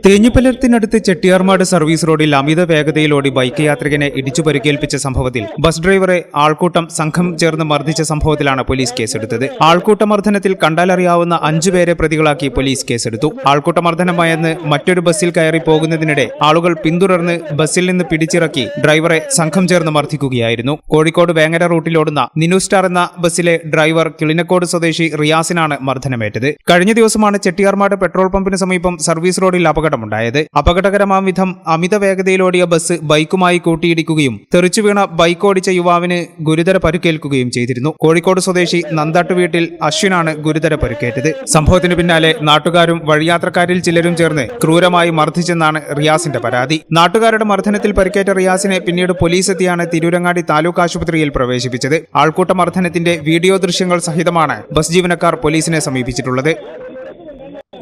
തേഞ്ഞിപ്പലത്തിനടുത്ത് Chettiyarmad service റോഡിൽ അമിത വേഗതയിലോടി bike യാത്രികനെ ഇടിച്ചു പരിക്കേൽപ്പിച്ച സംഭവത്തിൽ ബസ് ഡ്രൈവറെ ആൾക്കൂട്ടം സംഘം ചേർന്ന് മർദ്ദിച്ച സംഭവത്തിലാണ് പോലീസ് കേസെടുത്തത്. ആൾക്കൂട്ടമർദ്ദനത്തിൽ കണ്ടാലറിയാവുന്ന 5 പേരെ പ്രതികളാക്കി പോലീസ് കേസെടുത്തു. ആൾക്കൂട്ടമർദ്ദനമായെന്ന് മറ്റൊരു ബസ്സിൽ കയറി പോകുന്നതിനിടെ ആളുകൾ പിന്തുടർന്ന് ബസ്സിൽ നിന്ന് പിടിച്ചിറക്കി ഡ്രൈവറെ സംഘം ചേർന്ന് മർദ്ദിക്കുകയായിരുന്നു. കോഴിക്കോട് വേങ്ങര റൂട്ടിലോടുന്ന നിനു സ്റ്റാർ എന്ന ബസ്സിലെ ഡ്രൈവർ കിളിനക്കോട് സ്വദേശി റിയാസിനാണ് മർദ്ദനമേറ്റത്. കഴിഞ്ഞ ദിവസമാണ് ചെട്ടിയാർമാട് പെട്രോൾ പമ്പിന് സമീപം സർവീസ് റോഡിൽ അപകടമുണ്ടായത്. അപകടകരമാം വിധം അമിത വേഗതയിലോടിയ ബസ് ബൈക്കുമായി കൂട്ടിയിടിക്കുകയും തെറിച്ചു വീണ ബൈക്ക് ഓടിച്ച യുവാവിന് ഗുരുതര പരുക്കേൽക്കുകയും ചെയ്തിരുന്നു. കോഴിക്കോട് സ്വദേശി നന്താട്ട് വീട്ടിൽ അശ്വിനാണ് ഗുരുതര പരുക്കേറ്റത്. സംഭവത്തിന് പിന്നാലെ നാട്ടുകാരും വഴിയാത്രക്കാരിൽ ചിലരും ചേർന്ന് ക്രൂരമായി മർദ്ദിച്ചെന്നാണ് റിയാസിന്റെ പരാതി. നാട്ടുകാരുടെ മർദ്ദനത്തിൽ പരിക്കേറ്റ റിയാസിനെ പിന്നീട് പോലീസ് എത്തിയാണ് തിരൂരങ്ങാടി താലൂക്ക് ആശുപത്രിയിൽ പ്രവേശിപ്പിച്ചത്. ആൾക്കൂട്ട മർദ്ദനത്തിന്റെ വീഡിയോ ദൃശ്യങ്ങൾ സഹിതമാണ് ബസ് ജീവനക്കാർ പോലീസിനെ സമീപിച്ചിട്ടുള്ളത്.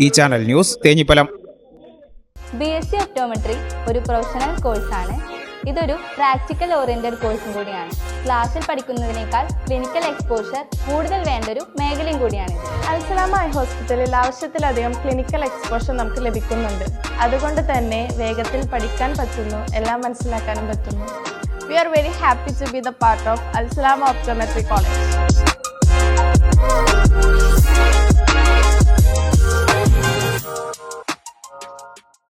ഈ channel news, Thenhipalam. BSc optometry ഒരു പ്രൊഫഷണൽ കോഴ്സാണ്. ഇതൊരു പ്രാക്ടിക്കൽ ഓറിയന്റഡ് കോഴ്സും കൂടിയാണ്. ക്ലാസ്സിൽ പഠിക്കുന്നതിനേക്കാൾ ക്ലിനിക്കൽ എക്സ്പോഷർ കൂടുതൽ വേണ്ടൊരു മേഖലയും കൂടിയാണ്. അൽസലാമ ഐ ഹോസ്പിറ്റലിൽ ആവശ്യത്തിലധികം ക്ലിനിക്കൽ എക്സ്പോഷർ നമുക്ക് ലഭിക്കുന്നുണ്ട്. അതുകൊണ്ട് തന്നെ വേഗത്തിൽ പഠിക്കാൻ പറ്റുന്നു, എല്ലാം മനസ്സിലാക്കാനും പറ്റുന്നു. We are very happy to be the part of Al Salama Optometry College.